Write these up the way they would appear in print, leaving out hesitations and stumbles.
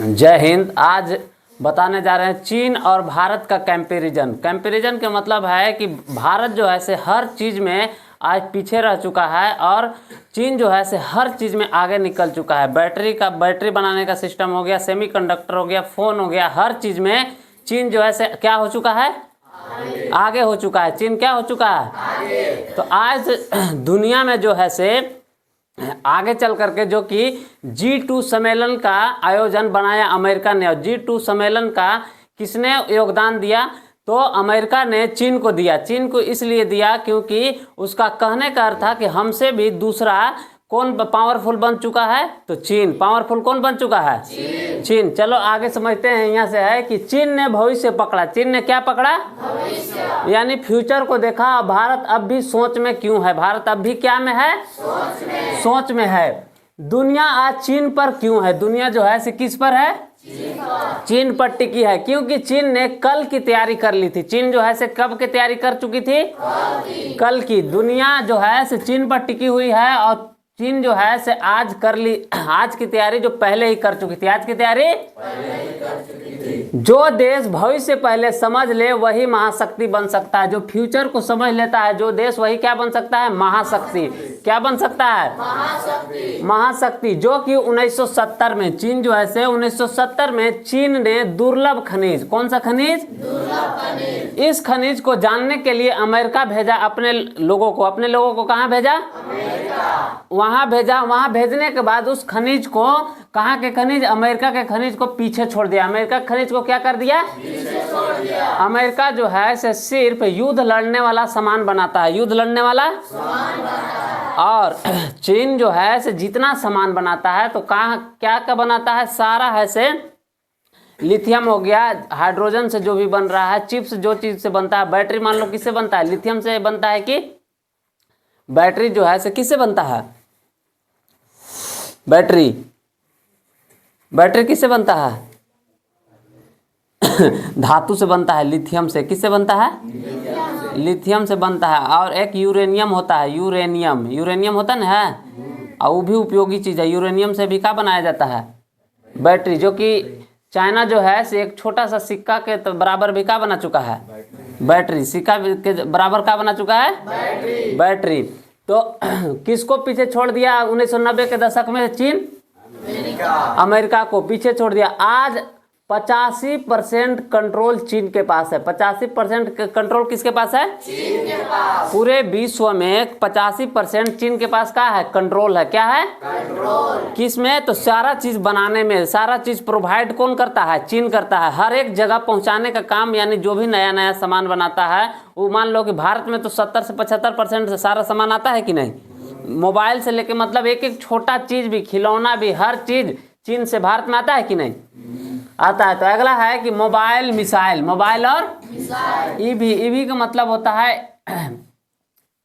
जय हिंद। आज बताने जा रहे हैं चीन और भारत का कंपैरिजन। कंपैरिजन के मतलब है कि भारत जो है से हर चीज़ में आज पीछे रह चुका है और चीन जो है से हर चीज़ में आगे निकल चुका है। बैटरी बनाने का सिस्टम हो गया, सेमीकंडक्टर हो गया, फ़ोन हो गया, हर चीज़ में चीन जो है से क्या हो चुका है, आगे हो चुका है। चीन क्या हो चुका है, आगे। तो आज दुनिया में जो है से आगे चल करके जो कि G2 सम्मेलन का आयोजन बनाया अमेरिका ने, और G2 सम्मेलन का किसने योगदान दिया, तो अमेरिका ने चीन को दिया। चीन को इसलिए दिया क्योंकि उसका कहने का अर्थ था कि हमसे भी दूसरा कौन पावरफुल बन चुका है, तो चीन। पावरफुल कौन बन चुका है, चीन। चलो आगे समझते हैं। यहाँ से है कि चीन ने भविष्य पकड़ा। चीन ने क्या पकड़ा, भविष्य, यानी फ्यूचर को देखा। भारत अब भी सोच में क्यों है, भारत अब भी क्या में है, सोच में है। दुनिया आज चीन पर क्यों है, दुनिया जो है किस पर है, चीन पर टिकी है, क्योंकि चीन ने कल की तैयारी कर ली थी। चीन जो है कब की तैयारी कर चुकी थी, कल की। दुनिया जो है चीन पर टिकी हुई है और चीन जो है आज कर ली, आज की तैयारी जो पहले ही कर चुकी थी। आज की तैयारी पहले ही कर चुकी थी। जो देश भविष्य पहले समझ ले वही महाशक्ति बन सकता है। जो फ्यूचर को समझ लेता है जो देश, वही क्या बन सकता है, महाशक्ति। क्या बन सकता है, महाशक्ति। महाशक्ति जो कि 1970 में चीन जो है 1970 में चीन ने दुर्लभ खनिज, कौन सा खनिज, दुर्लभ खनिज, इस खनिज को जानने के लिए अमेरिका भेजा अपने लोगों को। अपने लोगों को कहाँ भेजा, वहां भेजा। वहां भेजने के बाद उस खनिज को, कहाँ के खनिज, अमेरिका के खनिज को पीछे छोड़ दिया। अमेरिका के खनिज को क्या कर दिया, पीछे छोड़ दिया। अमेरिका जो है सिर्फ युद्ध लड़ने वाला सामान बनाता है, युद्ध लड़ने वाला सामान बनाता है। और चीन जो है जितना सामान बनाता है तो कहाँ क्या क्या बनाता है, सारा है से लिथियम हो गया, हाइड्रोजन से जो भी बन रहा है, चिप्स जो चीज से बनता है, बैटरी मान लो किससे बनता है, लिथियम से बनता है। कि बैटरी जो है किससे बनता है, बैटरी किससे बनता है, धातु से बनता है, लिथियम से। किससे बनता है, लिथियम से बनता है। और एक यूरेनियम होता है, यूरेनियम होता ना है, और वो भी उपयोगी चीज़ है। यूरेनियम से भी क्या बनाया जाता है, बैटरी। जो कि चाइना जो है एक छोटा सा सिक्का के तो बराबर भी क्या बना चुका है, बैटरी। सिक्का के बराबर क्या बना चुका है, बैटरी। तो किसको पीछे छोड़ दिया 1990 के दशक में, चीन, अमेरिका को पीछे छोड़ दिया। आज 85% कंट्रोल चीन के पास है। 85% कंट्रोल किसके पास है, चीन के पास। पूरे विश्व में 85% चीन के पास क्या है, कंट्रोल है। क्या है, कंट्रोल। किस में, तो सारा चीज बनाने में, सारा चीज प्रोवाइड कौन करता है, चीन करता है। हर एक जगह पहुंचाने का काम, यानी जो भी नया नया सामान बनाता है वो, मान लो कि भारत में तो 70 से 75% से सारा सामान आता है कि नहीं। मोबाइल से लेके मतलब एक एक छोटा चीज भी, खिलौना भी, हर चीज चीन से भारत में आता है कि नहीं, आता है। तो अगला है कि मोबाइल, मिसाइल, मोबाइल और ईवी का मतलब होता है,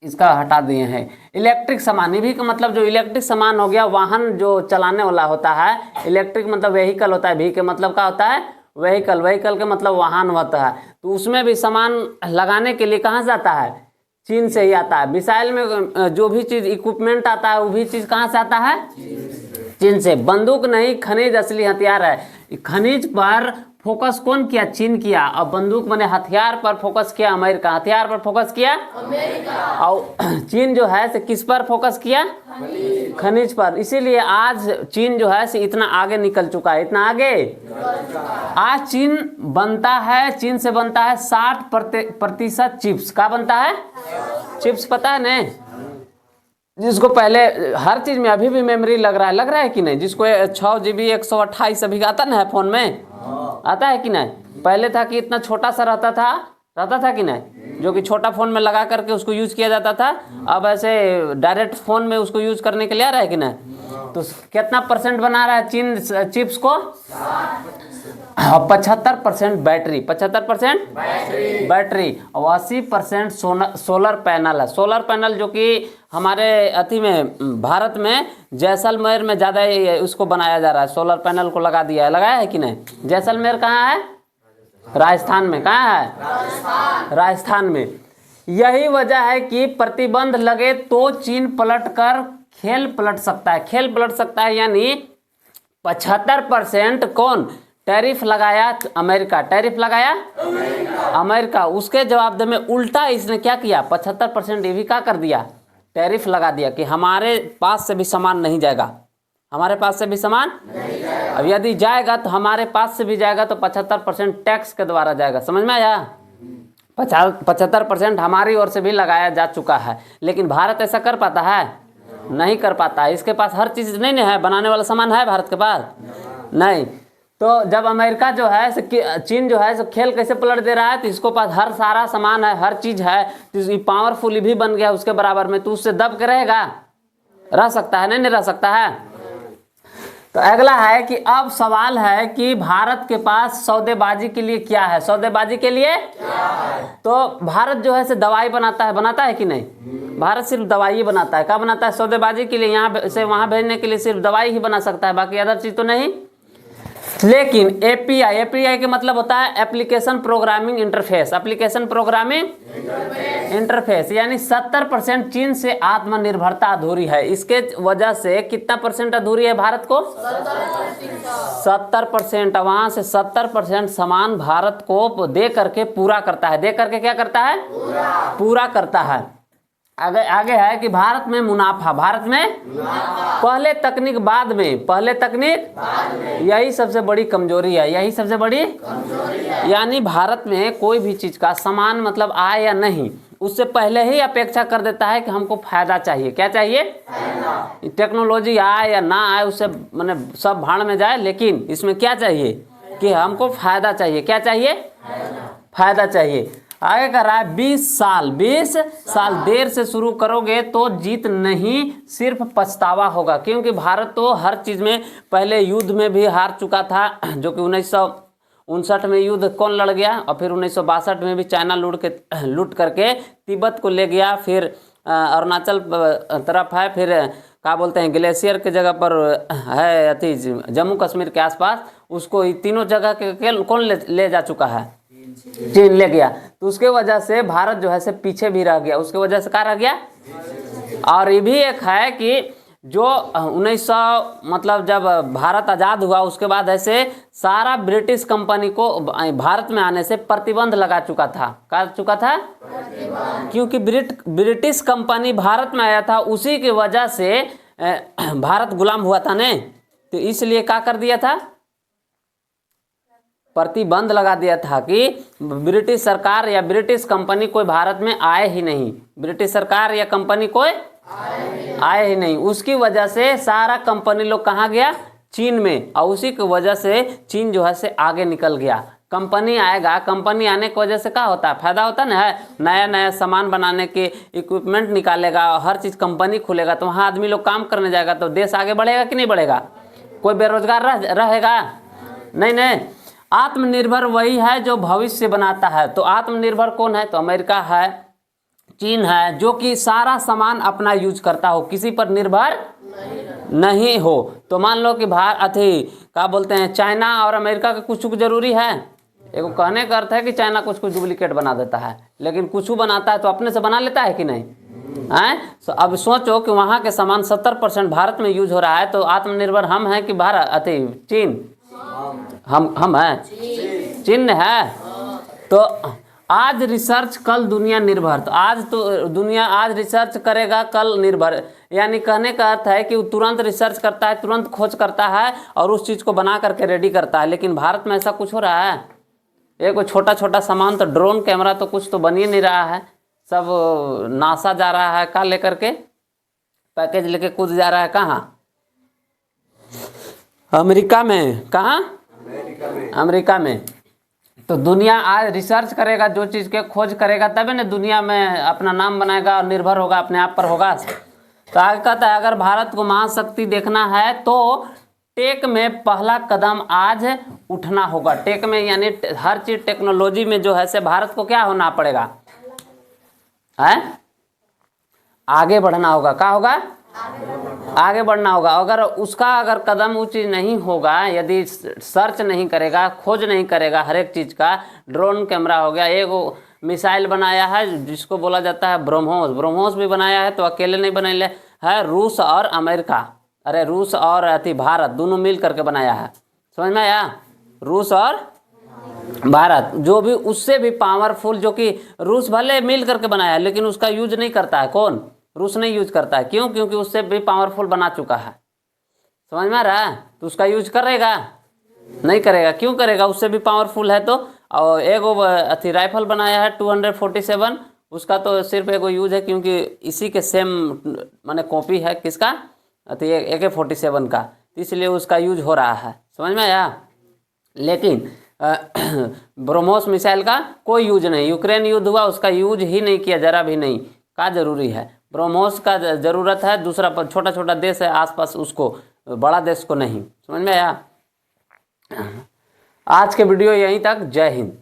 इसका हटा दिए हैं, इलेक्ट्रिक सामान। ईवी का मतलब जो इलेक्ट्रिक सामान हो गया, वाहन जो चलाने वाला होता है। इलेक्ट्रिक मतलब व्हीकल होता है, वी के मतलब क्या होता है, व्हीकल। व्हीकल के मतलब वाहन होता है। तो उसमें भी सामान लगाने के लिए कहाँ से आता है, चीन से ही आता है। मिसाइल में जो भी चीज इक्विपमेंट आता है वो भी चीज कहाँ से आता है, चीन से। बंदूक नहीं, खनिज असली हथियार है। खनिज पर फोकस कौन किया, चीन किया। और बंदूक बने हथियार पर फोकस किया अमेरिका, हथियार पर फोकस किया अमेरिका। और चीन जो है किस पर फोकस किया, खनिज पर। इसीलिए आज चीन जो है इतना आगे निकल चुका है, इतना आगे। आज चीन बनता है, चीन से बनता है 60% चिप्स। का बनता है, चिप्स, पता है नहीं, जिसको पहले हर चीज में अभी भी मेमोरी लग रहा है कि नहीं। जिसको 6 GB 128 अभी आता ना है फोन में, आता है कि नहीं। पहले था कि इतना छोटा सा रहता था कि नहीं, जो कि छोटा फोन में लगा करके उसको यूज किया जाता था। अब ऐसे डायरेक्ट फोन में उसको यूज करने के लिए आ रहा है कि नहीं। तो कितना % बना रहा है चीन चिप्स को, 75% बैटरी, 75% बैटरी, और 80% सोलर पैनल है। सोलर पैनल जो कि हमारे अति में भारत में जैसलमेर में ज़्यादा उसको बनाया जा रहा है। सोलर पैनल को लगा दिया है, लगाया है कि नहीं। जैसलमेर कहाँ है, राजस्थान में। कहाँ है, राजस्थान में। यही वजह है कि प्रतिबंध लगे तो चीन खेल पलट सकता है। यानी 75% कौन टैरिफ लगाया? अमेरिका। टैरिफ लगाया अमेरिका। उसके जवाब में उल्टा इसने क्या किया? 75% ये भी क्या कर दिया? टैरिफ लगा दिया कि हमारे पास से भी सामान नहीं जाएगा, हमारे पास से भी सामान नहीं जाएगा। अब यदि जाएगा तो हमारे पास से भी जाएगा तो 75% टैक्स के द्वारा जाएगा। समझ में आया? 75% हमारी ओर से भी लगाया जा चुका है, लेकिन भारत ऐसा कर पाता है? नहीं कर पाता है। इसके पास हर चीज़ नहीं है, बनाने वाला सामान है भारत के पास? नहीं। तो जब अमेरिका जो है, चीन जो है, खेल कैसे पलट दे रहा है? तो इसको पास हर सारा सामान है, हर चीज़ है, तो ये पावरफुल भी बन गया उसके बराबर में, तो उससे दब के रहेगा? रह सकता है? नहीं रह सकता है। तो अगला है कि अब सवाल है कि भारत के पास सौदेबाजी के लिए क्या है? सौदेबाजी के लिए क्या है? तो भारत जो है से दवाई बनाता है कि नहीं? भारत सिर्फ दवाई बनाता है। क्या बनाता है? सौदेबाजी के लिए, यहाँ से वहाँ भेजने के लिए सिर्फ दवाई ही बना सकता है, बाकी अदर चीज़ तो नहीं। लेकिन एपीआई के मतलब होता है application programming interface. Application programming interface यानी 70% चीन से आत्मनिर्भरता अधूरी है। इसके वजह से कितना % अधूरी है भारत को? 70%। वहां से 70% सामान भारत को दे करके पूरा करता है। दे करके क्या करता है? पूरा करता है। आगे है कि भारत में मुनाफा, भारत में पहले तकनीक बाद में, पहले तकनीक यही सबसे बड़ी कमजोरी है, यही सबसे बड़ी कमजोरी है। यानी भारत में कोई भी चीज का सामान मतलब आए या नहीं, उससे पहले ही अपेक्षा कर देता है कि हमको फायदा चाहिए। क्या चाहिए? टेक्नोलॉजी आए या ना आए उससे मैंने सब भाड़ में जाए, लेकिन इसमें क्या चाहिए कि हमको फायदा चाहिए। क्या चाहिए? फायदा चाहिए। आगे कर रहा है 20 साल देर से शुरू करोगे तो जीत नहीं, सिर्फ पछतावा होगा। क्योंकि भारत तो हर चीज़ में पहले युद्ध में भी हार चुका था, जो कि 1959 में युद्ध कौन लड़ गया, और फिर 1962 में भी चाइना लूट करके तिब्बत को ले गया। फिर अरुणाचल तरफ है, फिर क्या बोलते हैं ग्लेशियर के जगह पर है अति जम्मू कश्मीर के आसपास, उसको तीनों जगह के कौन ले जा चुका है? चीन ले गया। तो उसके वजह से भारत जो है से पीछे भी रह गया, उसके वजह से क्या रह गया। और ये भी एक है कि जो 1900 मतलब जब भारत आज़ाद हुआ उसके बाद ऐसे सारा ब्रिटिश कंपनी को भारत में आने से प्रतिबंध लगा चुका था। क्या चुका था? क्योंकि ब्रिटिश कंपनी भारत में आया था, उसी की वजह से भारत गुलाम हुआ था ने, तो इसलिए क्या कर दिया था? प्रतिबंध लगा दिया था कि ब्रिटिश सरकार या ब्रिटिश कंपनी कोई भारत में आए ही नहीं, ब्रिटिश सरकार या कंपनी कोई आए ही नहीं। उसकी वजह से सारा कंपनी लोग कहाँ गया? चीन में। और उसी की वजह से चीन जो है से आगे निकल गया। कंपनी आएगा, कंपनी आने की वजह से क्या होता है? फायदा होता ना है, नया नया सामान बनाने के इक्विपमेंट निकालेगा, हर चीज़ कंपनी खुलेगा, तो वहाँ आदमी लोग काम करने जाएगा, तो देश आगे बढ़ेगा कि नहीं बढ़ेगा? कोई बेरोजगार रहेगा? नहीं। आत्मनिर्भर वही है जो भविष्य बनाता है। तो आत्मनिर्भर कौन है? तो अमेरिका है, चीन है, जो कि सारा सामान अपना यूज करता हो, किसी पर निर्भर नहीं हो। तो मान लो कि क्या बोलते हैं, चाइना और अमेरिका का कुछ जरूरी है। एक कहने का अर्थ है कि चाइना कुछ डुप्लीकेट बना देता है, लेकिन कुछ बनाता है तो अपने से बना लेता है कि नहीं है? तो अब सोचो कि वहाँ के सामान 70% भारत में यूज हो रहा है, तो आत्मनिर्भर हम हैं कि भारत चीन? हम हैं, चीन है। तो आज रिसर्च कल दुनिया निर्भर। तो आज तो दुनिया आज रिसर्च करेगा, कल निर्भर। यानी कहने का अर्थ है कि वो तुरंत रिसर्च करता है, तुरंत खोज करता है और उस चीज़ को बना करके रेडी करता है। लेकिन भारत में ऐसा कुछ हो रहा है? ये कोई छोटा छोटा सामान, तो ड्रोन कैमरा तो कुछ तो बन ही नहीं रहा है। सब नासा जा रहा है, क्या लेकर के पैकेज लेके कूद जा रहा है। कहाँ? अमेरिका में। कहाँ? अमेरिका में। तो दुनिया आज रिसर्च करेगा, जो चीज़ के खोज करेगा तभी ना दुनिया में अपना नाम बनाएगा और निर्भर होगा, अपने आप पर होगा। तो आगे कहता है अगर भारत को महाशक्ति देखना है तो टेक में पहला कदम आज उठना होगा। टेक में यानी हर चीज टेक्नोलॉजी में जो है से भारत को क्या होना पड़ेगा? है आगे बढ़ना होगा। क्या होगा? आगे बढ़ना होगा। अगर कदम वो चीज़ नहीं होगा, यदि सर्च नहीं करेगा, खोज नहीं करेगा हर एक चीज़ का, ड्रोन कैमरा हो गया, एक मिसाइल बनाया है जिसको बोला जाता है ब्रह्मोस भी बनाया है, तो अकेले नहीं बनाया है, रूस और अमेरिका अरे रूस और भारत दोनों मिल करके बनाया है, समझ में आया? रूस और भारत जो भी उससे भी पावरफुल, जो कि रूस भले मिल करके बनाया है लेकिन उसका यूज नहीं करता है। कौन? रूस नहीं यूज करता है। क्यों? क्योंकि उससे भी पावरफुल बना चुका है। समझ में आ रहा है? तो उसका यूज करेगा? नहीं करेगा। क्यों करेगा? उससे भी पावरफुल है तो। और एक राइफल बनाया है 247, उसका तो सिर्फ एगो यूज है क्योंकि इसी के सेम माने कॉपी है किसका, AK-47 का, इसलिए उसका यूज हो रहा है। समझ में आया? लेकिन ब्रह्मोस मिसाइल का कोई यूज नहीं। यूक्रेन युद्ध हुआ उसका यूज ही नहीं किया, जरा भी नहीं। का जरूरी है? ब्रह्मोस का जरूरत है, दूसरा छोटा छोटा देश है आसपास उसको, बड़ा देश को नहीं। समझ में आया? आज के वीडियो यहीं तक। जय हिंद।